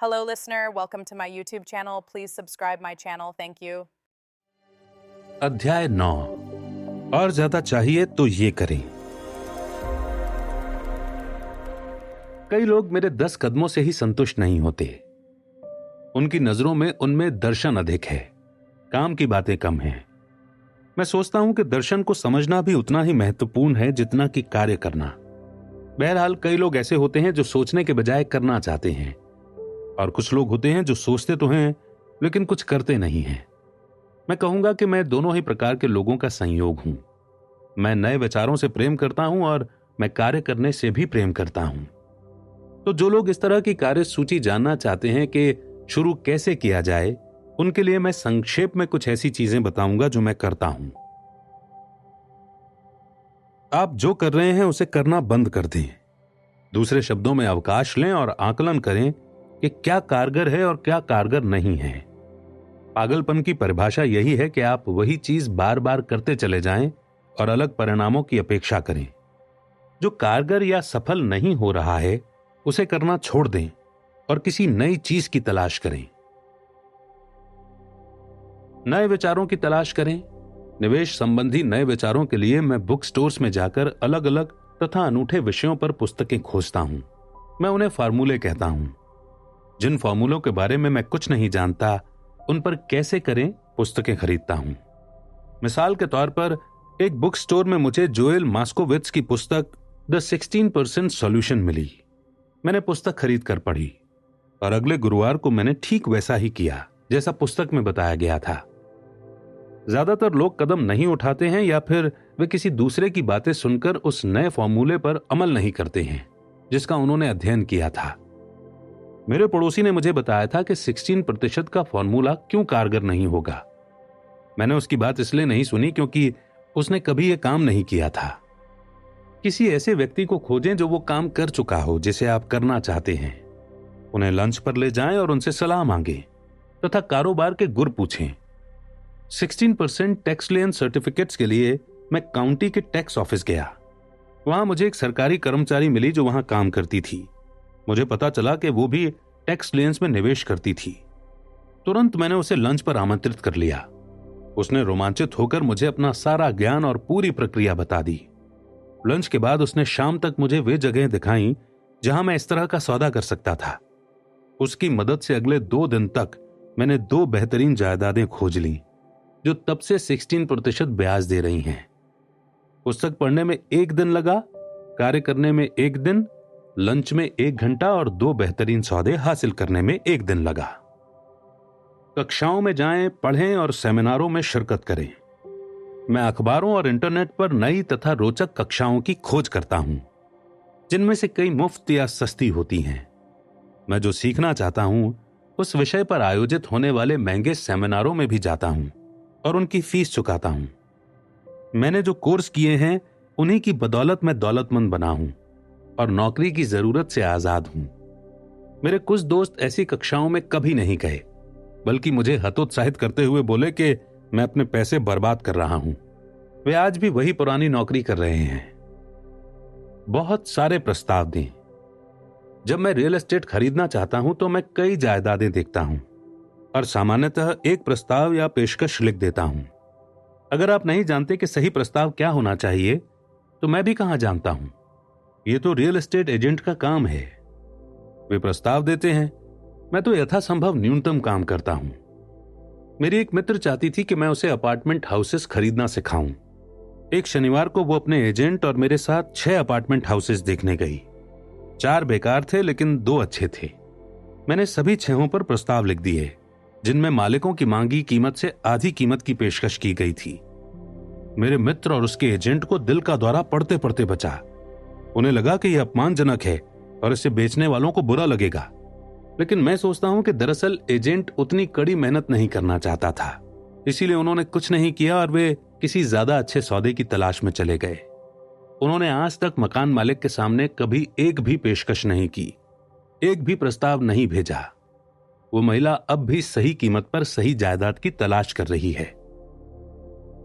Hello, listener. Welcome to my YouTube channel. Please subscribe my channel. Thank you. अध्याय 9 और ज्यादा चाहिए तो ये करें। कई लोग मेरे 10 कदमों से ही संतुष्ट नहीं होते। उनकी नजरों में उनमें दर्शन अधिक है, काम की बातें कम हैं। मैं सोचता हूं कि दर्शन को समझना भी उतना ही महत्वपूर्ण है जितना कि कार्य करना। बहरहाल कई लोग ऐसे होते हैं जो सोचने के बजाय करना चाहते हैं, और कुछ लोग होते हैं जो सोचते तो हैं लेकिन कुछ करते नहीं हैं। मैं कहूंगा कि मैं दोनों ही प्रकार के लोगों का संयोग हूं। मैं नए विचारों से प्रेम करता हूं और मैं कार्य करने से भी प्रेम करता हूं। तो जो लोग इस तरह की कार्य सूची जानना चाहते हैं कि शुरू कैसे किया जाए, उनके लिए मैं संक्षेप में कुछ ऐसी चीजें बताऊंगा जो मैं करता हूं। आप जो कर रहे हैं उसे करना बंद कर दें। दूसरे शब्दों में अवकाश लें और आकलन करें कि क्या कारगर है और क्या कारगर नहीं है। पागलपन की परिभाषा यही है कि आप वही चीज बार बार करते चले जाएं और अलग परिणामों की अपेक्षा करें। जो कारगर या सफल नहीं हो रहा है उसे करना छोड़ दें और किसी नई चीज की तलाश करें। नए विचारों की तलाश करें। निवेश संबंधी नए विचारों के लिए मैं बुक स्टोर्स में जाकर अलग अलग तथा अनूठे विषयों पर पुस्तकें खोजता हूं। मैं उन्हें फार्मूले कहता हूं। जिन फार्मूलों के बारे में मैं कुछ नहीं जानता, उन पर कैसे करें पुस्तकें खरीदता हूं। मिसाल के तौर पर एक बुक स्टोर में मुझे जोएल मास्कोविट्ज की पुस्तक द 16% सॉल्यूशन मिली। मैंने पुस्तक खरीद कर पढ़ी और अगले गुरुवार को मैंने ठीक वैसा ही किया जैसा पुस्तक में बताया गया था। ज्यादातर लोग कदम नहीं उठाते हैं या फिर वे किसी दूसरे की बातें सुनकर उस नए फॉर्मूले पर अमल नहीं करते हैं जिसका उन्होंने अध्ययन किया था। मेरे पड़ोसी ने मुझे बताया था कि 16% का फॉर्मूला क्यों कारगर नहीं होगा। मैंने उसकी बात इसलिए नहीं सुनी क्योंकि उसने कभी यह काम नहीं किया था। किसी ऐसे व्यक्ति को खोजें जो वो काम कर चुका हो जिसे आप करना चाहते हैं। उन्हें लंच पर ले जाएं और उनसे सलाह मांगें तथा कारोबार के गुर पूछें। 16% टैक्स लेन सर्टिफिकेट्स के लिए मैं काउंटी के टैक्स ऑफिस गया। वहां मुझे एक सरकारी कर्मचारी मिली जो वहां काम करती थी। मुझे पता चला कि वो भी टैक्स लेन्स में निवेश करती थी। तुरंत मैंने उसे लंच पर आमंत्रित कर लिया। उसने रोमांचित होकर मुझे अपना सारा ज्ञान और पूरी प्रक्रिया बता दी। लंच के बाद उसने शाम तक मुझे वे जगह दिखाई जहां मैं इस तरह का सौदा कर सकता था। उसकी मदद से अगले 2 दिन तक मैंने 2 बेहतरीन जायदादें खोज ली जो तब से 16% ब्याज दे रही हैं। पुस्तक पढ़ने में 1 दिन लगा, कार्य करने में 1 दिन, लंच में 1 घंटा और 2 बेहतरीन सौदे हासिल करने में 1 दिन लगा। कक्षाओं में जाएं, पढ़ें और सेमिनारों में शिरकत करें। मैं अखबारों और इंटरनेट पर नई तथा रोचक कक्षाओं की खोज करता हूं, जिनमें से कई मुफ्त या सस्ती होती हैं। मैं जो सीखना चाहता हूं उस विषय पर आयोजित होने वाले महंगे सेमिनारों में भी जाता हूं और उनकी फीस चुकाता हूं। मैंने जो कोर्स किए हैं उन्हीं की बदौलत मैं दौलतमंद बना हूं और नौकरी की जरूरत से आजाद हूं। मेरे कुछ दोस्त ऐसी कक्षाओं में कभी नहीं गए, बल्कि मुझे हतोत्साहित करते हुए बोले कि मैं अपने पैसे बर्बाद कर रहा हूं। वे आज भी वही पुरानी नौकरी कर रहे हैं। बहुत सारे प्रस्ताव दें। जब मैं रियल एस्टेट खरीदना चाहता हूं तो मैं कई जायदादें देखता हूं और सामान्यतः एक प्रस्ताव या पेशकश लिख देता हूं। अगर आप नहीं जानते कि सही प्रस्ताव क्या होना चाहिए तो मैं भी कहां जानता हूं। यह तो रियल एस्टेट एजेंट का काम है। वे प्रस्ताव देते हैं, मैं तो यथासंभव न्यूनतम काम करता हूं। मेरी एक मित्र चाहती थी कि मैं उसे अपार्टमेंट हाउसेस खरीदना सिखाऊं। एक शनिवार को वो अपने एजेंट और मेरे साथ 6 अपार्टमेंट हाउसेस देखने गई। 4 बेकार थे लेकिन 2 अच्छे थे। मैंने सभी 6 पर प्रस्ताव लिख दिए जिनमें मालिकों की मांगी कीमत से आधी कीमत की पेशकश की गई थी। मेरे मित्र और उसके एजेंट को दिल का दौरा पड़ते पड़ते बचा। उन्हें लगा कि यह अपमानजनक है और इसे बेचने वालों को बुरा लगेगा, लेकिन मैं सोचता हूं कि दरअसल एजेंट उतनी कड़ी मेहनत नहीं करना चाहता था, इसीलिए उन्होंने कुछ नहीं किया और वे किसी ज्यादा अच्छे सौदे की तलाश में चले गए। उन्होंने आज तक मकान मालिक के सामने कभी एक भी पेशकश नहीं की, एक भी प्रस्ताव नहीं भेजा। वो महिला अब भी सही कीमत पर सही जायदाद की तलाश कर रही है।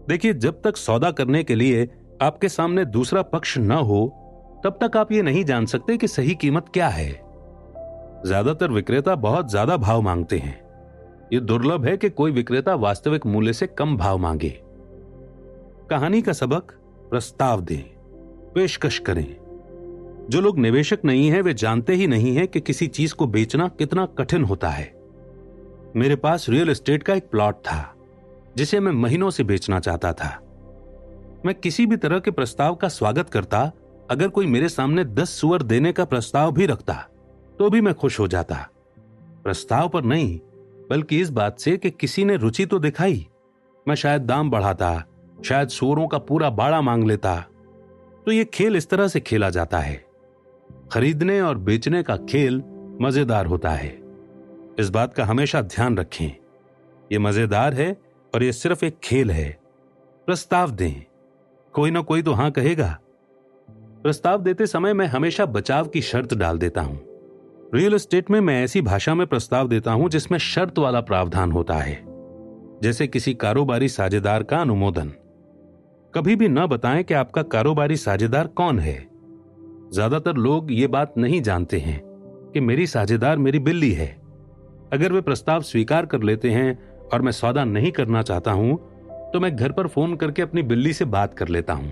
देखिए, जब तक सौदा करने के लिए आपके सामने दूसरा पक्ष न हो तब तक आप ये नहीं जान सकते कि सही कीमत क्या है। ज्यादातर विक्रेता बहुत ज्यादा भाव मांगते हैं। यह दुर्लभ है कि कोई विक्रेता वास्तविक मूल्य से कम भाव मांगे। कहानी का सबक, प्रस्ताव दें, पेशकश करें। जो लोग निवेशक नहीं हैं वे जानते ही नहीं हैं कि किसी चीज को बेचना कितना कठिन होता है। मेरे पास रियल एस्टेट का एक प्लॉट था जिसे मैं महीनों से बेचना चाहता था। मैं किसी भी तरह के प्रस्ताव का स्वागत करता। अगर कोई मेरे सामने 10 सुअर देने का प्रस्ताव भी रखता तो भी मैं खुश हो जाता। प्रस्ताव पर नहीं, बल्कि इस बात से कि किसी ने रुचि तो दिखाई। मैं शायद दाम बढ़ाता, शायद सुअरों का पूरा बाड़ा मांग लेता। तो यह खेल इस तरह से खेला जाता है। खरीदने और बेचने का खेल मजेदार होता है। इस बात का हमेशा ध्यान रखें। यह मजेदार है और यह सिर्फ एक खेल है। प्रस्ताव दें, कोई ना कोई तो हां कहेगा। प्रस्ताव देते समय मैं हमेशा बचाव की शर्त डाल देता हूं। रियल एस्टेट में मैं ऐसी भाषा में प्रस्ताव देता हूं जिसमें शर्त वाला प्रावधान होता है, जैसे किसी कारोबारी साझेदार का अनुमोदन। कभी भी न बताएं कि आपका कारोबारी साझेदार कौन है। ज्यादातर लोग ये बात नहीं जानते हैं कि मेरी साझेदार मेरी बिल्ली है। अगर वे प्रस्ताव स्वीकार कर लेते हैं और मैं सौदा नहीं करना चाहता हूं तो मैं घर पर फोन करके अपनी बिल्ली से बात कर लेता हूं।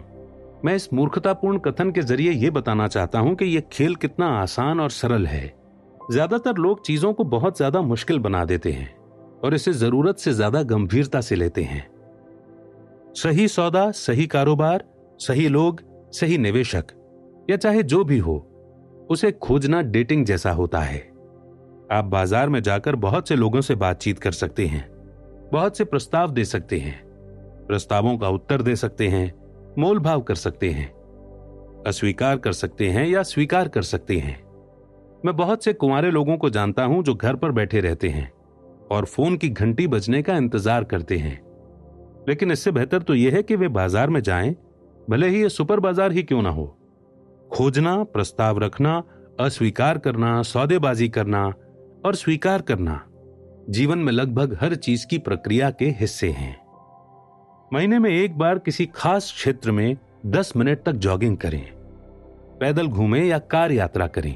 मैं इस मूर्खतापूर्ण कथन के जरिए यह बताना चाहता हूं कि यह खेल कितना आसान और सरल है। ज्यादातर लोग चीजों को बहुत ज्यादा मुश्किल बना देते हैं और इसे जरूरत से ज्यादा गंभीरता से लेते हैं। सही सौदा, सही कारोबार, सही लोग, सही निवेशक या चाहे जो भी हो, उसे खोजना डेटिंग जैसा होता है। आप बाजार में जाकर बहुत से लोगों से बातचीत कर सकते हैं, बहुत से प्रस्ताव दे सकते हैं, प्रस्तावों का उत्तर दे सकते हैं, मोल भाव कर सकते हैं, अस्वीकार कर सकते हैं या स्वीकार कर सकते हैं। मैं बहुत से कुंवारे लोगों को जानता हूं जो घर पर बैठे रहते हैं और फोन की घंटी बजने का इंतजार करते हैं। लेकिन इससे बेहतर तो यह है कि वे बाजार में जाएं, भले ही यह सुपर बाजार ही क्यों ना हो। खोजना, प्रस्ताव रखना, अस्वीकार करना, सौदेबाजी करना और स्वीकार करना जीवन में लगभग हर चीज की प्रक्रिया के हिस्से हैं। महीने में एक बार किसी खास क्षेत्र में 10 मिनट तक जॉगिंग करें, पैदल घूमें या कार यात्रा करें।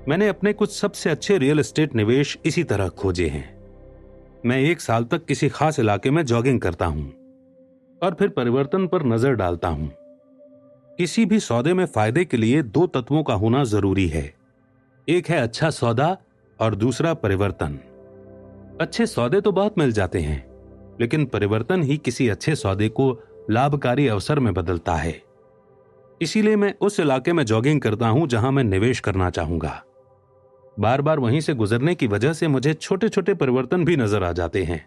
मैंने अपने कुछ सबसे अच्छे रियल एस्टेट निवेश इसी तरह खोजे हैं। मैं 1 साल तक किसी खास इलाके में जॉगिंग करता हूं और फिर परिवर्तन पर नजर डालता हूं। किसी भी सौदे में फायदे के लिए 2 तत्वों का होना जरूरी है। एक है अच्छा सौदा और दूसरा परिवर्तन। अच्छे सौदे तो बहुत मिल जाते हैं, लेकिन परिवर्तन ही किसी अच्छे सौदे को लाभकारी अवसर में बदलता है। इसीलिए मैं उस इलाके में जॉगिंग करता हूं जहां मैं निवेश करना चाहूंगा। बार बार वहीं से गुजरने की वजह से मुझे छोटे छोटे परिवर्तन भी नजर आ जाते हैं।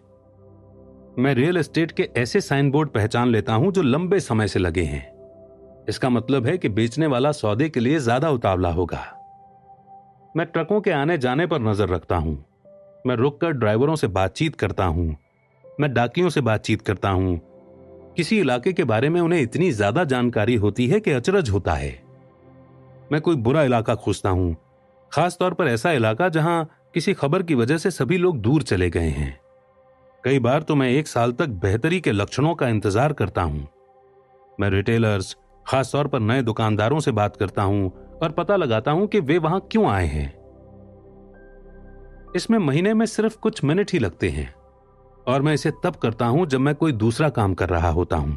मैं रियल एस्टेट के ऐसे साइन बोर्ड पहचान लेता हूं जो लंबे समय से लगे हैं। इसका मतलब है कि बेचने वाला सौदे के लिए ज्यादा उतावला होगा। मैं ट्रकों के आने जाने पर नजर रखता हूं। मैं रुककर ड्राइवरों से बातचीत करता हूं। मैं डाकियों से बातचीत करता हूं। किसी इलाके के बारे में उन्हें इतनी ज्यादा जानकारी होती है कि अचरज होता है। मैं कोई बुरा इलाका खोजता हूं, खास तौर पर ऐसा इलाका जहां किसी खबर की वजह से सभी लोग दूर चले गए हैं। कई बार तो मैं 1 साल तक बेहतरी के लक्षणों का इंतजार करता हूं। मैं रिटेलर्स, खास तौर पर नए दुकानदारों से बात करता हूं और पता लगाता हूं कि वे वहां क्यों आए हैं। इसमें महीने में सिर्फ कुछ मिनट ही लगते हैं और मैं इसे तब करता हूं जब मैं कोई दूसरा काम कर रहा होता हूं,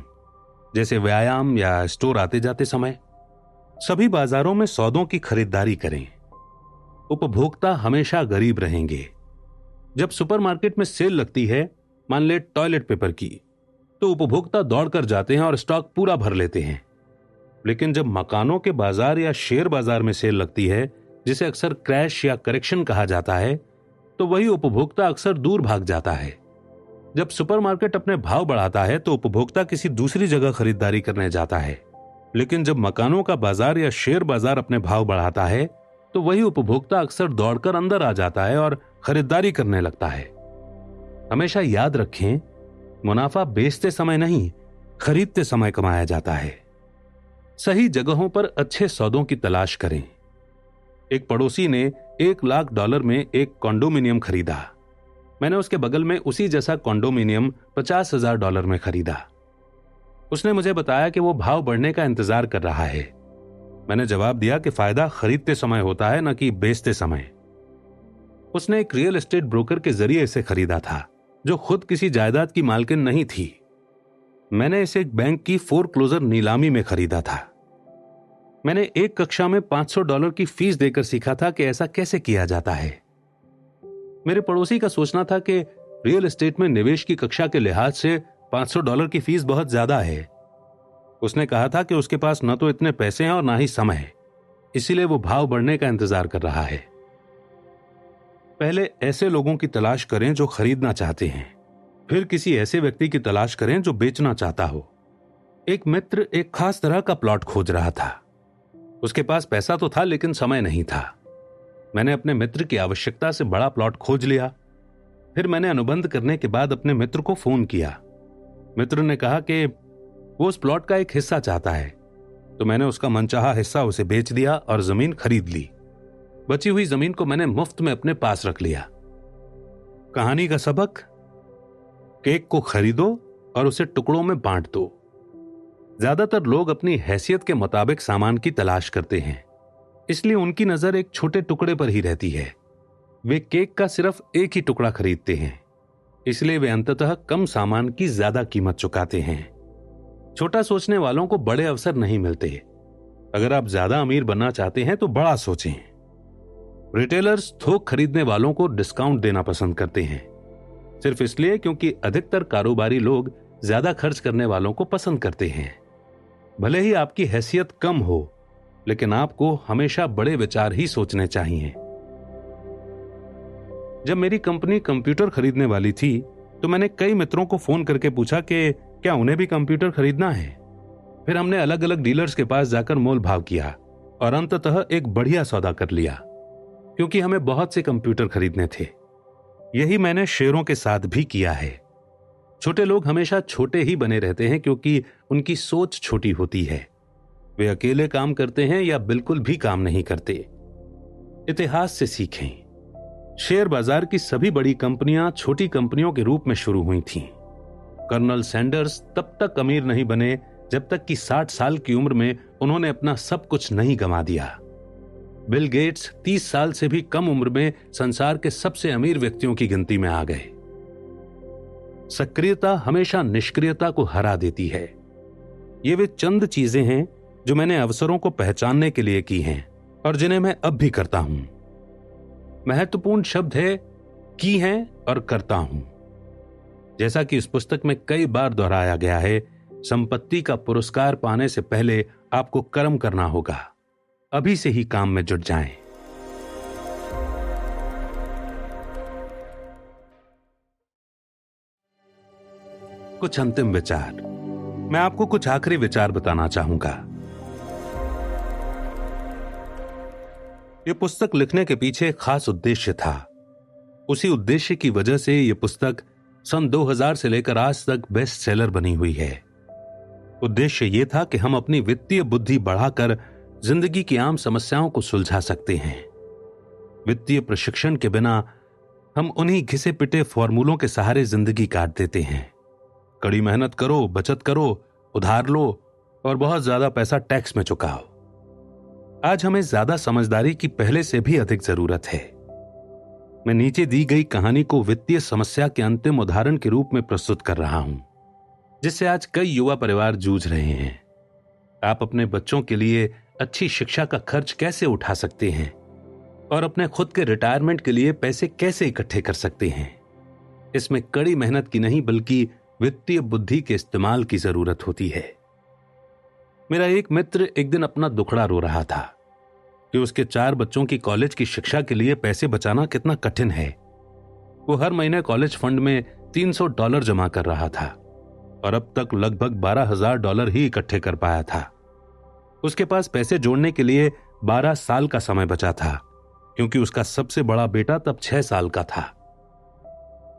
जैसे व्यायाम या स्टोर आते जाते समय। सभी बाजारों में सौदों की खरीदारी करें। उपभोक्ता हमेशा गरीब रहेंगे। जब सुपरमार्केट में सेल लगती है, मान ले टॉयलेट पेपर की, तो उपभोक्ता दौड़कर जाते हैं और स्टॉक पूरा भर लेते हैं। लेकिन जब मकानों के बाजार या शेयर बाजार में सेल लगती है, जिसे अक्सर क्रैश या करेक्शन कहा जाता है, तो वही उपभोक्ता अक्सर दूर भाग जाता है। जब सुपरमार्केट अपने भाव बढ़ाता है तो उपभोक्ता किसी दूसरी जगह खरीदारी करने जाता है। लेकिन जब मकानों का बाजार या शेयर बाजार अपने भाव बढ़ाता है तो वही उपभोक्ता अक्सर दौड़कर अंदर आ जाता है और खरीदारी करने लगता है। हमेशा याद रखें, मुनाफा बेचते समय नहीं, खरीदते समय कमाया जाता है। सही जगहों पर अच्छे सौदों की तलाश करें। एक पड़ोसी ने $1 लाख में एक कॉन्डोमिनियम खरीदा। मैंने उसके बगल में उसी जैसा कॉन्डोमिनियम $50,000 में खरीदा। उसने मुझे बताया कि वो भाव बढ़ने का इंतजार कर रहा है। मैंने जवाब दिया कि फायदा खरीदते समय होता है, न कि बेचते समय। उसने एक रियल एस्टेट ब्रोकर के जरिए इसे खरीदा था, जो खुद किसी जायदाद की मालकिन नहीं थी। मैंने इसे एक बैंक की फोरक्लोजर नीलामी में खरीदा था। मैंने एक कक्षा में $500 की फीस देकर सीखा था कि ऐसा कैसे किया जाता है। मेरे पड़ोसी का सोचना था कि रियल एस्टेट में निवेश की कक्षा के लिहाज से $500 की फीस बहुत ज्यादा है। उसने कहा था कि उसके पास न तो इतने पैसे हैं और ना ही समय, इसीलिए वो भाव बढ़ने का इंतजार कर रहा है। पहले ऐसे लोगों की तलाश करें जो खरीदना चाहते हैं, फिर किसी ऐसे व्यक्ति की तलाश करें जो बेचना चाहता हो। एक मित्र एक खास तरह का प्लॉट खोज रहा था। उसके पास पैसा तो था लेकिन समय नहीं था। मैंने अपने मित्र की आवश्यकता से बड़ा प्लॉट खोज लिया। फिर मैंने अनुबंध करने के बाद अपने मित्र को फोन किया। मित्र ने कहा कि वो उस प्लॉट का एक हिस्सा चाहता है, तो मैंने उसका मनचाहा हिस्सा उसे बेच दिया और जमीन खरीद ली। बची हुई जमीन को मैंने मुफ्त में अपने पास रख लिया। कहानी का सबक, केक को खरीदो और उसे टुकड़ों में बांट दो। ज्यादातर लोग अपनी हैसियत के मुताबिक सामान की तलाश करते हैं, इसलिए उनकी नजर एक छोटे टुकड़े पर ही रहती है। वे केक का सिर्फ एक ही टुकड़ा खरीदते हैं, इसलिए वे अंततः कम सामान की ज्यादा कीमत चुकाते हैं। छोटा सोचने वालों को बड़े अवसर नहीं मिलते। अगर आप ज्यादा अमीर बनना चाहते हैं तो बड़ा सोचें। रिटेलर्स थोक खरीदने वालों को डिस्काउंट देना पसंद करते हैं, सिर्फ इसलिए क्योंकि अधिकतर कारोबारी लोग ज्यादा खर्च करने वालों को पसंद करते हैं। भले ही आपकी हैसियत कम हो, लेकिन आपको हमेशा बड़े विचार ही सोचने चाहिए। जब मेरी कंपनी कंप्यूटर खरीदने वाली थी, तो मैंने कई मित्रों को फोन करके पूछा कि क्या उन्हें भी कंप्यूटर खरीदना है। फिर हमने अलग अलग डीलर्स के पास जाकर मोल भाव किया और अंततः एक बढ़िया सौदा कर लिया, क्योंकि हमें बहुत से कंप्यूटर खरीदने थे। यही मैंने शेयरों के साथ भी किया है। छोटे लोग हमेशा छोटे ही बने रहते हैं क्योंकि उनकी सोच छोटी होती है। वे अकेले काम करते हैं या बिल्कुल भी काम नहीं करते। इतिहास से सीखें। शेयर बाजार की सभी बड़ी कंपनियां छोटी कंपनियों के रूप में शुरू हुई थीं। कर्नल सैंडर्स तब तक अमीर नहीं बने जब तक कि 60 साल की उम्र में उन्होंने अपना सब कुछ नहीं गंवा दिया। बिल गेट्स 30 साल से भी कम उम्र में संसार के सबसे अमीर व्यक्तियों की गिनती में आ गए। सक्रियता हमेशा निष्क्रियता को हरा देती है। ये वे चंद चीजें हैं जो मैंने अवसरों को पहचानने के लिए की हैं और जिन्हें मैं अब भी करता हूं। महत्वपूर्ण शब्द है की हैं और करता हूं। जैसा कि इस पुस्तक में कई बार दोहराया गया है, संपत्ति का पुरस्कार पाने से पहले आपको कर्म करना होगा। अभी से ही काम में जुट जाएं। कुछ अंतिम विचार। मैं आपको कुछ आखिरी विचार बताना चाहूंगा। यह पुस्तक लिखने के पीछे एक खास उद्देश्य था। उसी उद्देश्य की वजह से यह पुस्तक सन 2000 से लेकर आज तक बेस्ट सेलर बनी हुई है। उद्देश्य यह था कि हम अपनी वित्तीय बुद्धि बढ़ाकर जिंदगी की आम समस्याओं को सुलझा सकते हैं। वित्तीय प्रशिक्षण के बिना हम उन्हीं घिसे पिटे फॉर्मूलों के सहारे जिंदगी काट देते हैं। कड़ी मेहनत करो, बचत करो, उधार लो और बहुत ज्यादा पैसा टैक्स में चुकाओ। आज हमें ज्यादा समझदारी की पहले से भी अधिक जरूरत है। मैं नीचे दी गई कहानी को वित्तीय समस्या के अंतिम उदाहरण के रूप में प्रस्तुत कर रहा हूं, जिससे आज कई युवा परिवार जूझ रहे हैं। आप अपने बच्चों के लिए अच्छी शिक्षा का खर्च कैसे उठा सकते हैं और अपने खुद के रिटायरमेंट के लिए पैसे कैसे इकट्ठे कर सकते हैं। इसमें कड़ी मेहनत की नहीं बल्कि वित्तीय बुद्धि के इस्तेमाल की जरूरत होती है। मेरा एक मित्र एक दिन अपना दुखड़ा रो रहा था कि उसके 4 बच्चों की कॉलेज की शिक्षा के लिए पैसे बचाना कितना कठिन है। वो हर महीने कॉलेज फंड में $300 जमा कर रहा था और अब तक लगभग $12,000 ही इकट्ठे कर पाया था। उसके पास पैसे जोड़ने के लिए 12 साल का समय बचा था, क्योंकि उसका सबसे बड़ा बेटा तब 6 साल का था।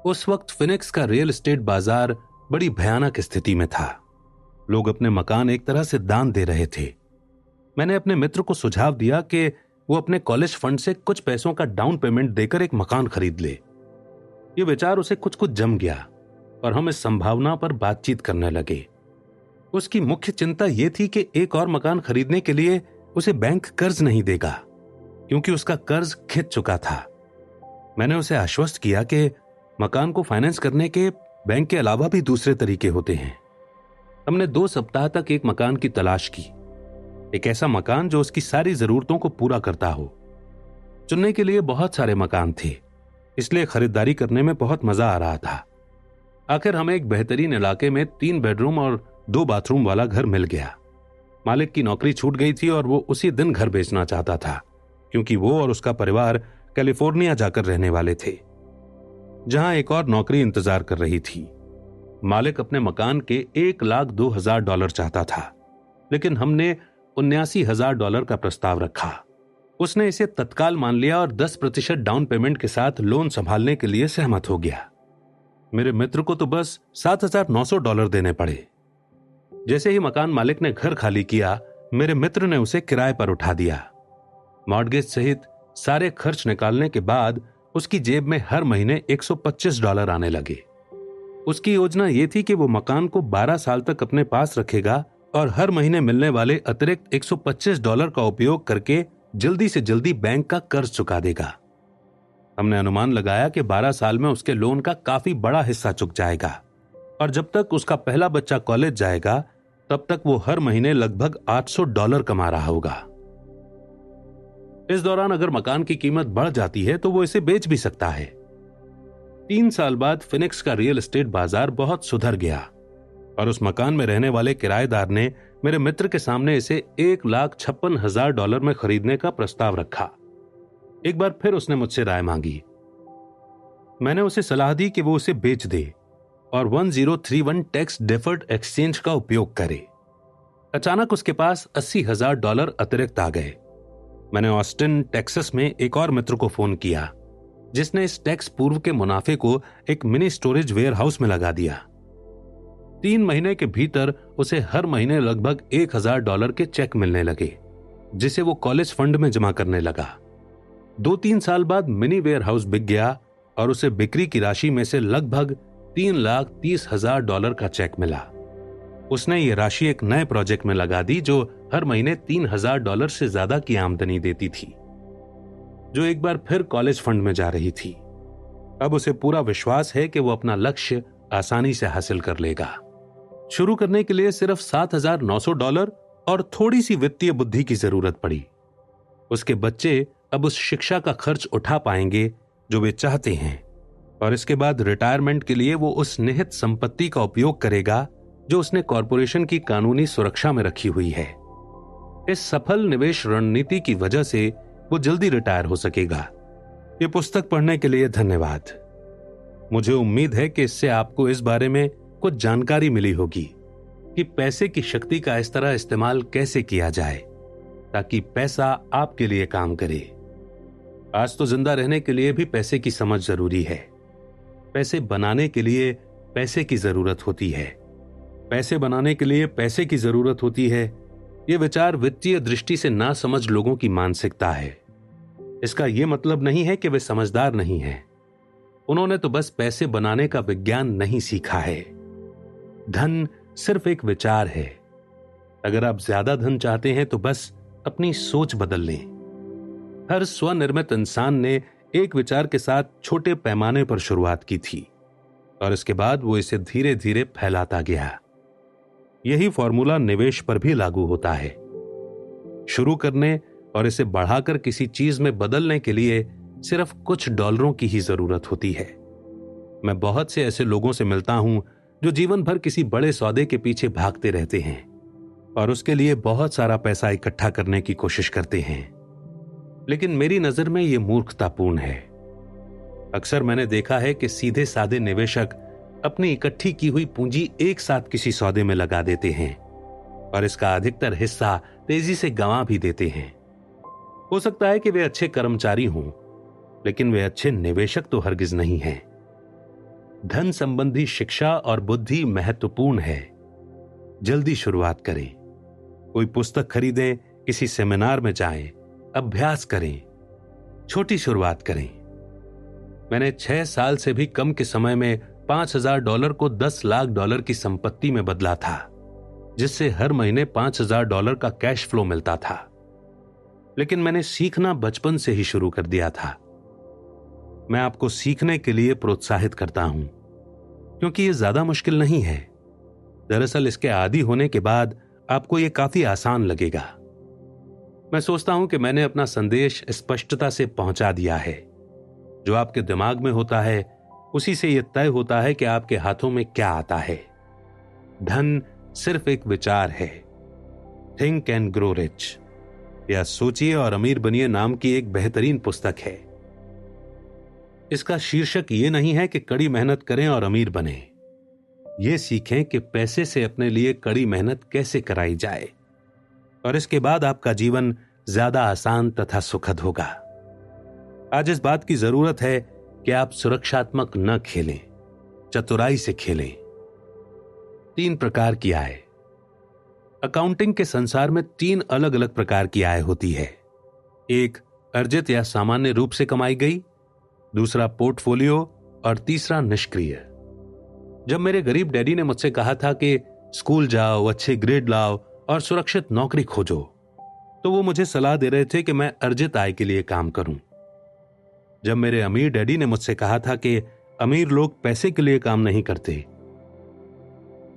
उस वक्त फिनिक्स का रियल एस्टेट बाजार बड़ी भयानक स्थिति में था। लोग अपने मकान एक तरह से दान दे रहे थे। मैंने अपने मित्र को सुझाव दिया कि वो अपने कॉलेज फंड से कुछ पैसों का डाउन पेमेंट देकर एक मकान खरीद ले। ये विचार उसे कुछ जम गया और हम इस संभावना पर बातचीत करने लगे। उसकी मुख्य चिंता यह थी कि एक और मकान खरीदने के लिए उसे बैंक कर्ज नहीं देगा, क्योंकि उसका कर्ज खिंच चुका था। मैंने उसे आश्वस्त किया कि मकान को फाइनेंस करने के बैंक के अलावा भी दूसरे तरीके होते हैं। हमने 2 सप्ताह तक एक मकान की तलाश की, एक ऐसा मकान जो उसकी सारी जरूरतों को पूरा करता हो। चुनने के लिए बहुत सारे मकान थे, इसलिए खरीदारी करने में बहुत मजा आ रहा था। आखिर हमें एक बेहतरीन इलाके में 3 बेडरूम और 2 बाथरूम वाला घर मिल गया। मालिक की नौकरी छूट गई थी और वो उसी दिन घर बेचना चाहता था, क्योंकि वो और उसका परिवार कैलिफोर्निया जाकर रहने वाले थे, जहां एक और नौकरी इंतजार कर रही थी। मालिक अपने मकान के $1,02,000 चाहता था, लेकिन हमने $79,000 का प्रस्ताव रखा। उसने इसे तत्काल मान लिया और 10% डाउन पेमेंट के साथ लोन संभालने के लिए सहमत हो गया। मेरे मित्र को तो बस $7,900 देने पड़े। जैसे ही मकान मालिक ने घर खाली किया, मेरे मित्र ने उसे किराए पर उठा दिया। मॉर्गेज सहित सारे खर्च निकालने के बाद उसकी जेब में हर महीने $125 आने लगे। उसकी योजना यह थी कि वो मकान को 12 साल तक अपने पास रखेगा और हर महीने मिलने वाले अतिरिक्त $125 का उपयोग करके जल्दी से जल्दी बैंक का कर्ज चुका देगा। हमने अनुमान लगाया कि 12 साल में उसके लोन का काफी बड़ा हिस्सा चुक जाएगा और जब तक उसका पहला बच्चा कॉलेज जाएगा तब तक वो हर महीने लगभग $800 कमा रहा होगा। इस दौरान अगर मकान की कीमत बढ़ जाती है तो वो इसे बेच भी सकता है। 3 साल बाद फिनिक्स का रियल एस्टेट बाजार बहुत सुधर गया और उस मकान में रहने वाले किराएदार ने मेरे मित्र के सामने इसे $1,56,000 में खरीदने का प्रस्ताव रखा। एक बार फिर उसने मुझसे राय मांगी। मैंने उसे सलाह दी कि वो उसे बेच दे और 1031 टैक्स डेफर्ड एक्सचेंज का उपयोग करे। अचानक उसके पास $80,000 अतिरिक्त आ गए। मैंने ऑस्टिन टेक्सास में एक और मित्र को फोन किया, जिसने इस टैक्स पूर्व के मुनाफे को एक मिनी स्टोरेज वेयर हाउस में लगा दिया। 3 महीने के भीतर उसे हर महीने लगभग $1,000 के चेक मिलने लगे, जिसे वो कॉलेज फंड में जमा करने लगा। 2-3 साल बाद मिनी वेयर हाउस बिक गया और उसे बिक्री की राशि में से लगभग $3,30,000 का चेक मिला। उसने ये राशि एक नए प्रोजेक्ट में लगा दी जो हर महीने $3,000 से ज्यादा की आमदनी देती थी, जो एक बार फिर कॉलेज फंड में जा रही थी। अब उसे पूरा विश्वास है कि वो अपना लक्ष्य आसानी से हासिल कर लेगा। शुरू करने के लिए सिर्फ $7,900 और थोड़ी सी वित्तीय बुद्धि की जरूरत पड़ी। उसके बच्चे अब उस शिक्षा का खर्च उठा पाएंगे जो वे चाहते हैं और इसके बाद रिटायरमेंट के लिए वो उस निहित संपत्ति का उपयोग करेगा जो उसने कॉरपोरेशन की कानूनी सुरक्षा में रखी हुई है। इस सफल निवेश रणनीति की वजह से वो जल्दी रिटायर हो सकेगा। ये पुस्तक पढ़ने के लिए धन्यवाद। मुझे उम्मीद है कि इससे आपको इस बारे में कुछ जानकारी मिली होगी कि पैसे की शक्ति का इस तरह इस्तेमाल कैसे किया जाए ताकि पैसा आपके लिए काम करे। आज तो जिंदा रहने के लिए भी पैसे की समझ जरूरी है। पैसे बनाने के लिए पैसे की जरूरत होती है। पैसे बनाने के लिए पैसे की जरूरत होती है। यह विचार वित्तीय दृष्टि से ना समझ लोगों की मानसिकता है। इसका यह मतलब नहीं है कि वे समझदार नहीं हैं। उन्होंने तो बस पैसे बनाने का विज्ञान नहीं सीखा है। धन सिर्फ एक विचार है। अगर आप ज्यादा धन चाहते हैं तो बस अपनी सोच बदल लें। हर स्वनिर्मित इंसान ने एक विचार के साथ छोटे पैमाने पर शुरुआत की थी और इसके बाद वो इसे धीरे धीरे फैलाता गया। यही फॉर्मूला निवेश पर भी लागू होता है। शुरू करने और इसे बढ़ाकर किसी चीज में बदलने के लिए सिर्फ कुछ डॉलरों की ही जरूरत होती है। मैं बहुत से ऐसे लोगों से मिलता हूं जो जीवन भर किसी बड़े सौदे के पीछे भागते रहते हैं और उसके लिए बहुत सारा पैसा इकट्ठा करने की कोशिश करते हैं, लेकिन मेरी नजर में यह मूर्खतापूर्ण है। अक्सर मैंने देखा है कि सीधे साधे निवेशक अपनी इकट्ठी की हुई पूंजी एक साथ किसी सौदे में लगा देते हैं और इसका अधिकतर हिस्सा तेजी से गंवा भी देते हैं। हो सकता है कि वे अच्छे कर्मचारी हों, लेकिन वे अच्छे निवेशक तो हरगिज नहीं हैं। धन संबंधी शिक्षा और बुद्धि महत्वपूर्ण है। जल्दी शुरुआत करें। कोई पुस्तक खरीदें, किसी सेमिनार में जाएं, अभ्यास करें, छोटी शुरुआत करें। मैंने 6 साल से भी कम के समय में $5,000 को $10 लाख की संपत्ति में बदला था, जिससे हर महीने $5,000 का कैश फ्लो मिलता था। लेकिन मैंने सीखना बचपन से ही शुरू कर दिया था। मैं आपको सीखने के लिए प्रोत्साहित करता हूं, क्योंकि ये ज्यादा मुश्किल नहीं है। दरअसल इसके आदी होने के बाद आपको ये काफी आसान लगेगा। मैं सोचता हूं कि मैंने अपना संदेश स्पष्टता से पहुंचा दिया है। जो आपके दिमाग में होता है उसी से यह तय होता है कि आपके हाथों में क्या आता है। धन सिर्फ एक विचार है। थिंक एंड ग्रो रिच या सोचिए और अमीर बनिए नाम की एक बेहतरीन पुस्तक है। इसका शीर्षक ये नहीं है कि कड़ी मेहनत करें और अमीर बने। ये सीखें कि पैसे से अपने लिए कड़ी मेहनत कैसे कराई जाए, और इसके बाद आपका जीवन ज्यादा आसान तथा सुखद होगा। आज इस बात की जरूरत है कि आप सुरक्षात्मक न खेलें, चतुराई से खेलें। 3 प्रकार की आय। अकाउंटिंग के संसार में 3 अलग अलग प्रकार की आय होती है। एक अर्जित या सामान्य रूप से कमाई गई, दूसरा पोर्टफोलियो और तीसरा निष्क्रिय। जब मेरे गरीब डैडी ने मुझसे कहा था कि स्कूल जाओ, अच्छे ग्रेड लाओ और सुरक्षित नौकरी खोजो, तो वो मुझे सलाह दे रहे थे कि मैं अर्जित आय के लिए काम करूं। जब मेरे अमीर डैडी ने मुझसे कहा था कि अमीर लोग पैसे के लिए काम नहीं करते,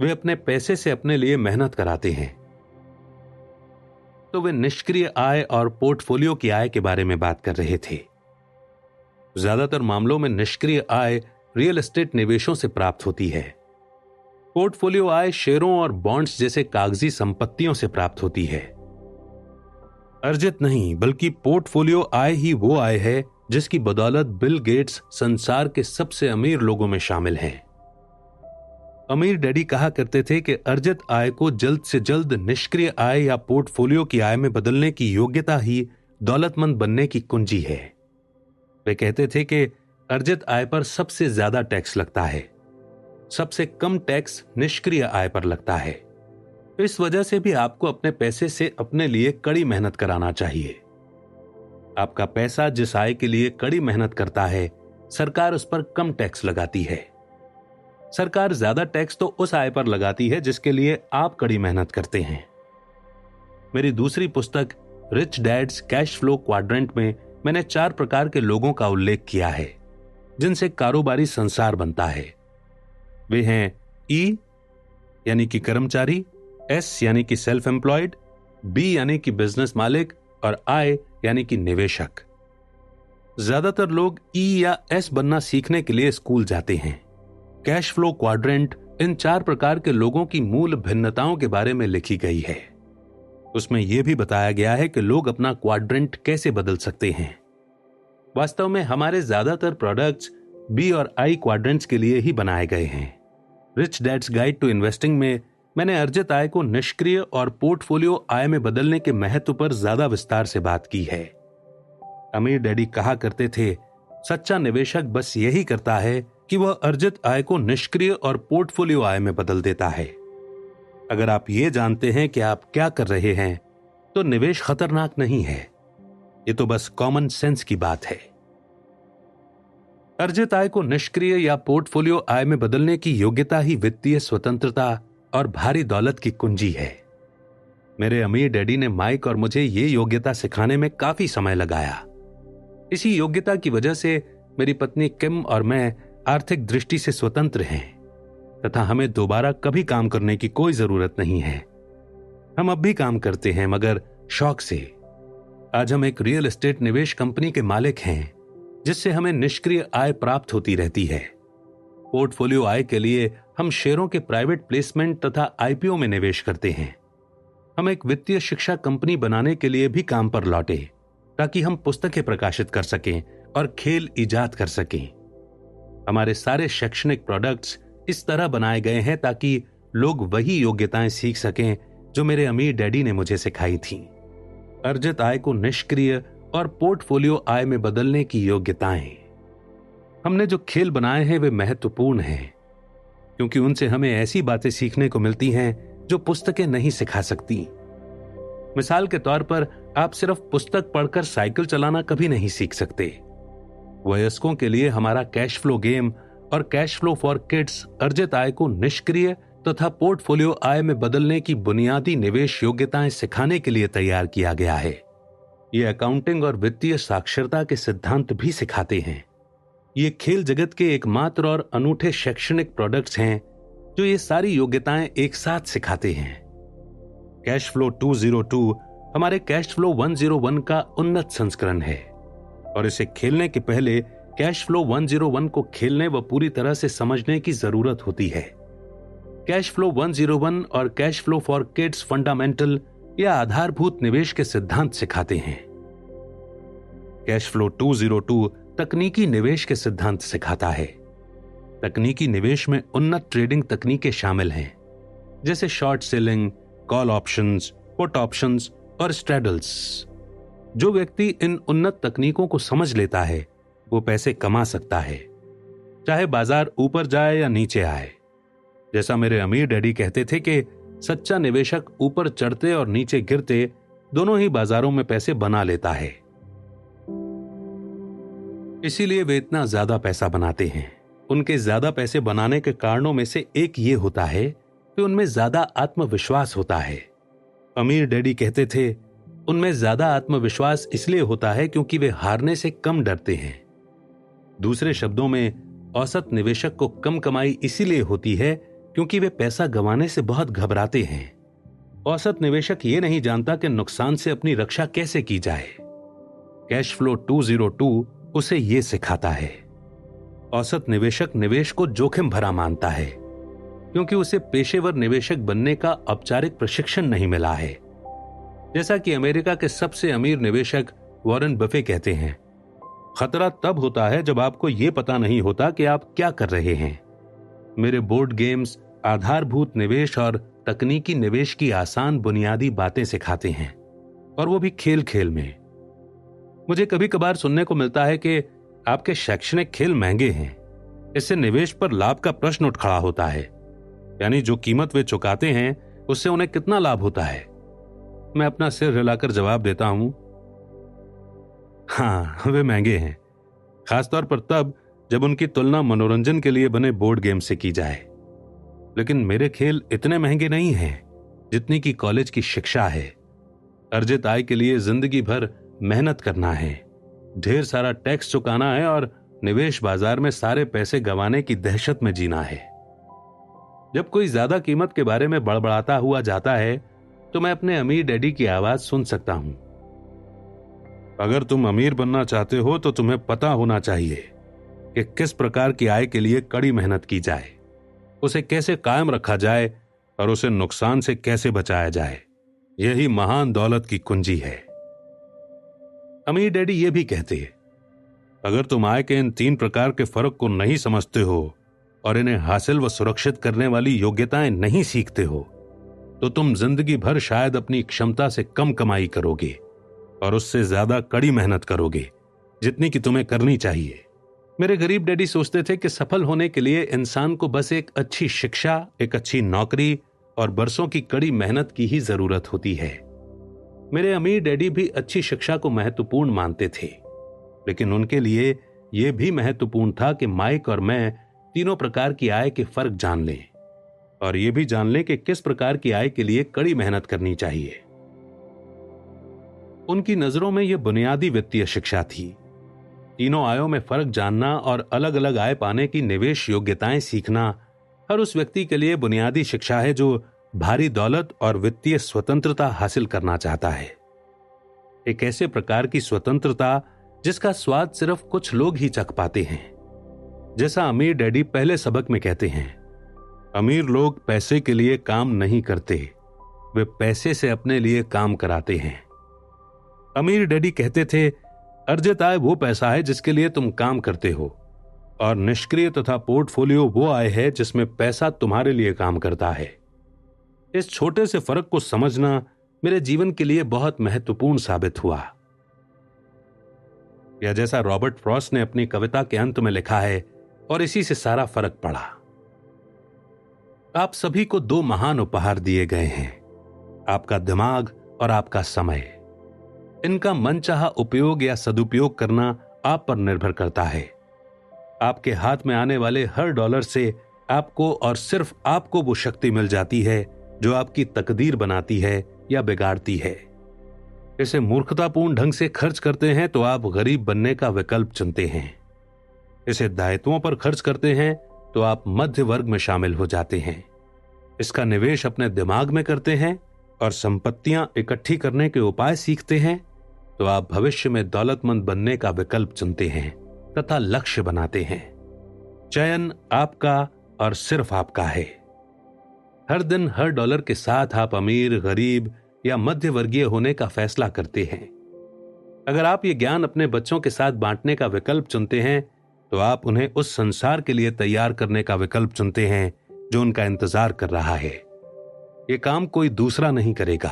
वे अपने पैसे से अपने लिए मेहनत कराते हैं, तो वे निष्क्रिय आय और पोर्टफोलियो की आय के बारे में बात कर रहे थे। ज्यादातर मामलों में निष्क्रिय आय रियल एस्टेट निवेशों से प्राप्त होती है। पोर्टफोलियो आय शेयरों और बॉन्ड्स जैसे कागजी संपत्तियों से प्राप्त होती है। अर्जित नहीं, बल्कि पोर्टफोलियो आय ही वो आय है जिसकी बदौलत बिल गेट्स संसार के सबसे अमीर लोगों में शामिल हैं। अमीर डैडी कहा करते थे कि अर्जित आय को जल्द से जल्द निष्क्रिय आय या पोर्टफोलियो की आय में बदलने की योग्यता ही दौलतमंद बनने की कुंजी है। वे कहते थे कि अर्जित आय पर सबसे ज्यादा टैक्स लगता है, सबसे कम टैक्स निष्क्रिय आय पर लगता है। इस वजह से भी आपको अपने पैसे से अपने लिए कड़ी मेहनत कराना चाहिए। आपका पैसा जिस आय के लिए कड़ी मेहनत करता है, सरकार उस पर कम टैक्स लगाती है। सरकार ज्यादा टैक्स तो उस आय पर लगाती है जिसके लिए आप कड़ी मेहनत करते हैं। मेरी दूसरी पुस्तक Rich Dad's Cash Flow Quadrant में मैंने 4 प्रकार के लोगों का उल्लेख किया है जिनसे कारोबारी संसार बनता है। वे हैं ई यानी कि कर्मचारी, एस यानी कि सेल्फ एम्प्लॉयड, बी यानी कि बिजनेस मालिक और आई यानी कि निवेशक। ज्यादातर लोग ई या एस बनना सीखने के लिए स्कूल जाते हैं। कैश फ्लो क्वाड्रेंट इन 4 प्रकार के लोगों की मूल भिन्नताओं के बारे में लिखी गई है। उसमें यह भी बताया गया है कि लोग अपना क्वाड्रेंट कैसे बदल सकते हैं। वास्तव में हमारे ज्यादातर प्रोडक्ट्स बी और आई क्वाड्रेंट्स के लिए ही बनाए गए हैं। Rich Dad's Guide to Investing में मैंने अर्जित आय को निष्क्रिय और पोर्टफोलियो आय में बदलने के महत्व पर ज्यादा विस्तार से बात की है। अमीर डैडी कहा करते थे, सच्चा निवेशक बस यही करता है कि वह अर्जित आय को निष्क्रिय और पोर्टफोलियो आय में बदल देता है। अगर आप ये जानते हैं कि आप क्या कर रहे हैं, तो निवेश खतरनाक नहीं है। ये तो बस कॉमन सेंस की बात है। अर्जित आय को निष्क्रिय या पोर्टफोलियो आय में बदलने की योग्यता ही वित्तीय स्वतंत्रता और भारी दौलत की कुंजी है। मेरे अमीर डैडी ने माइक और मुझे ये योग्यता सिखाने में काफी समय लगाया। इसी योग्यता की वजह से मेरी पत्नी किम और मैं आर्थिक दृष्टि से स्वतंत्र हैं तथा हमें दोबारा कभी काम करने की कोई जरूरत नहीं है। हम अब भी काम करते हैं, मगर शौक से। आज हम एक रियल एस्टेट निवेश कंपनी के मालिक हैं, जिससे हमें निष्क्रिय आय प्राप्त होती रहती है। पोर्टफोलियो आय के लिए हम शेयरों के प्राइवेट प्लेसमेंट तथा आईपीओ में निवेश करते हैं। हम एक वित्तीय शिक्षा कंपनी बनाने के लिए भी काम पर लौटे, ताकि हम पुस्तकें प्रकाशित कर सकें और खेल इजाद कर सकें। हमारे सारे शैक्षणिक प्रोडक्ट्स इस तरह बनाए गए हैं ताकि लोग वही योग्यताएं सीख सकें जो मेरे अमीर डैडी ने मुझे सिखाई थीं। अर्जित आय को निष्क्रिय और पोर्टफोलियो आय में बदलने की योग्यताएं। हमने जो खेल बनाए हैं वे महत्वपूर्ण हैं, क्योंकि उनसे हमें ऐसी बातें सीखने को मिलती हैं जो पुस्तकें नहीं सिखा सकती। मिसाल के तौर पर आप सिर्फ पुस्तक पढ़कर साइकिल चलाना कभी नहीं सीख सकते। वयस्कों के लिए हमारा कैश फ्लो गेम और कैश फ्लो फॉर किड्स अर्जित आय को निष्क्रिय तथा पोर्टफोलियो आय में बदलने की बुनियादी निवेश योग्यताएं सिखाने के लिए तैयार किया गया है। ये अकाउंटिंग और वित्तीय साक्षरता के सिद्धांत भी सिखाते हैं। ये खेल जगत के एकमात्र और अनूठे शैक्षणिक प्रोडक्ट्स हैं जो ये सारी योग्यताएं एक साथ सिखाते हैं। कैश फ्लो 202 हमारे कैश फ्लो 101 का उन्नत संस्करण है और इसे खेलने के पहले कैश फ्लो 101 को खेलने व पूरी तरह से समझने की जरूरत होती है। कैश फ्लो 101 और cash flow for kids fundamental या आधारभूत निवेश के सिद्धांत सिखाते हैं। कैश फ्लो 202 तकनीकी निवेश के सिद्धांत सिखाता है। तकनीकी निवेश में उन्नत ट्रेडिंग तकनीकें शामिल हैं, जैसे short selling, call options, put options और स्ट्रैडल्स। जो व्यक्ति इन उन्नत तकनीकों को समझ लेता है वो पैसे कमा सकता है, चाहे बाजार ऊपर जाए या नीचे आए। जैसा मेरे अमीर डैडी कहते थे कि सच्चा निवेशक ऊपर चढ़ते और नीचे गिरते दोनों ही बाजारों में पैसे बना लेता है। इसीलिए वे इतना ज्यादा पैसा बनाते हैं। उनके ज्यादा पैसे बनाने के कारणों में से एक ये होता है कि उनमें ज्यादा आत्मविश्वास होता है। अमीर डैडी कहते थे उनमें ज्यादा आत्मविश्वास इसलिए होता है क्योंकि वे हारने से कम डरते हैं। दूसरे शब्दों में औसत निवेशक को कम कमाई इसीलिए होती है क्योंकि वे पैसा गंवाने से बहुत घबराते हैं। औसत निवेशक ये नहीं जानता कि नुकसान से अपनी रक्षा कैसे की जाए। कैश फ्लो 202 उसे ये सिखाता है। औसत निवेशक निवेश को जोखिम भरा मानता है क्योंकि उसे पेशेवर निवेशक बनने का औपचारिक प्रशिक्षण नहीं मिला है। जैसा कि अमेरिका के सबसे अमीर निवेशक वॉरेन बफे कहते हैं, खतरा तब होता है जब आपको यह पता नहीं होता कि आप क्या कर रहे हैं। मेरे बोर्ड गेम्स आधारभूत निवेश और तकनीकी निवेश की आसान बुनियादी बातें सिखाते हैं, और वो भी खेल खेल में। मुझे कभी कभार सुनने को मिलता है कि आपके शैक्षणिक खेल महंगे हैं, इससे निवेश पर लाभ का प्रश्न उठ खड़ा होता है। यानी जो कीमत वे चुकाते हैं उससे उन्हें कितना लाभ होता है। मैं अपना सिर हिलाकर जवाब देता हूं, हाँ वे महंगे हैं, खासतौर पर तब जब उनकी तुलना मनोरंजन के लिए बने बोर्ड गेम से की जाए। लेकिन मेरे खेल इतने महंगे नहीं हैं जितनी की कॉलेज की शिक्षा है। अर्जित आय के लिए जिंदगी भर मेहनत करना है, ढेर सारा टैक्स चुकाना है और निवेश बाजार में सारे पैसे गंवाने की दहशत में जीना है। जब कोई ज्यादा कीमत के बारे में बड़बड़ाता हुआ जाता है तो मैं अपने अमीर डैडी की आवाज सुन सकता हूं। अगर तुम अमीर बनना चाहते हो तो तुम्हें पता होना चाहिए कि किस प्रकार की आय के लिए कड़ी मेहनत की जाए, उसे कैसे कायम रखा जाए और उसे नुकसान से कैसे बचाया जाए। यही महान दौलत की कुंजी है। अमीर डैडी ये भी कहते हैं, अगर तुम आय के इन 3 प्रकार के फर्क को नहीं समझते हो और इन्हें हासिल व सुरक्षित करने वाली योग्यताएं नहीं सीखते हो तो तुम जिंदगी भर शायद अपनी क्षमता से कम कमाई करोगे और उससे ज्यादा कड़ी मेहनत करोगे जितनी कि तुम्हें करनी चाहिए। मेरे गरीब डैडी सोचते थे कि सफल होने के लिए इंसान को बस एक अच्छी शिक्षा, एक अच्छी नौकरी और बरसों की कड़ी मेहनत की ही जरूरत होती है। मेरे अमीर डैडी भी अच्छी शिक्षा को महत्वपूर्ण मानते थे, लेकिन उनके लिए यह भी महत्वपूर्ण था कि माइक और मैं तीनों प्रकार की आय के फर्क जान लें और यह भी जान लें कि किस प्रकार की आय के लिए कड़ी मेहनत करनी चाहिए। उनकी नजरों में यह बुनियादी वित्तीय शिक्षा थी। तीनों आयों में फर्क जानना और अलग अलग आय पाने की निवेश योग्यताएं सीखना हर उस व्यक्ति के लिए बुनियादी शिक्षा है जो भारी दौलत और वित्तीय स्वतंत्रता हासिल करना चाहता है। एक ऐसे प्रकार की स्वतंत्रता जिसका स्वाद सिर्फ कुछ लोग ही चख पाते हैं। जैसा अमीर डैडी पहले सबक में कहते हैं, अमीर लोग पैसे के लिए काम नहीं करते, वे पैसे से अपने लिए काम कराते हैं। अमीर डैडी कहते थे, अर्जित आय वो पैसा है जिसके लिए तुम काम करते हो और निष्क्रिय तथा पोर्टफोलियो वो आय है जिसमें पैसा तुम्हारे लिए काम करता है। इस छोटे से फर्क को समझना मेरे जीवन के लिए बहुत महत्वपूर्ण साबित हुआ। या जैसा रॉबर्ट फ्रॉस्ट ने अपनी कविता के अंत में लिखा है, और इसी से सारा फर्क पड़ा। आप सभी को 2 महान उपहार दिए गए हैं, आपका दिमाग और आपका समय। इनका मनचाहा उपयोग या सदुपयोग करना आप पर निर्भर करता है। आपके हाथ में आने वाले हर डॉलर से आपको और सिर्फ आपको वो शक्ति मिल जाती है जो आपकी तकदीर बनाती है या बिगाड़ती है। इसे मूर्खतापूर्ण ढंग से खर्च करते हैं तो आप गरीब बनने का विकल्प चुनते हैं। इसे दायित्वों पर खर्च करते हैं तो आप मध्य वर्ग में शामिल हो जाते हैं। इसका निवेश अपने दिमाग में करते हैं और संपत्तियां इकट्ठी करने के उपाय सीखते हैं तो आप भविष्य में दौलतमंद बनने का विकल्प चुनते हैं तथा लक्ष्य बनाते हैं। चयन आपका और सिर्फ आपका है। हर दिन हर डॉलर के साथ आप अमीर, गरीब या मध्य वर्गीय होने का फैसला करते हैं। अगर आप ये ज्ञान अपने बच्चों के साथ बांटने का विकल्प चुनते हैं तो आप उन्हें उस संसार के लिए तैयार करने का विकल्प चुनते हैं जो उनका इंतजार कर रहा है। ये काम कोई दूसरा नहीं करेगा।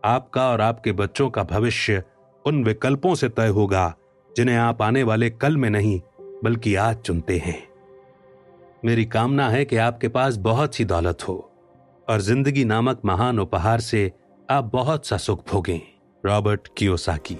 आपका और आपके बच्चों का भविष्य उन विकल्पों से तय होगा जिन्हें आप आने वाले कल में नहीं बल्कि आज चुनते हैं। मेरी कामना है कि आपके पास बहुत सी दौलत हो और जिंदगी नामक महान उपहार से आप बहुत सा सुख भोगें। Robert Kiyosaki.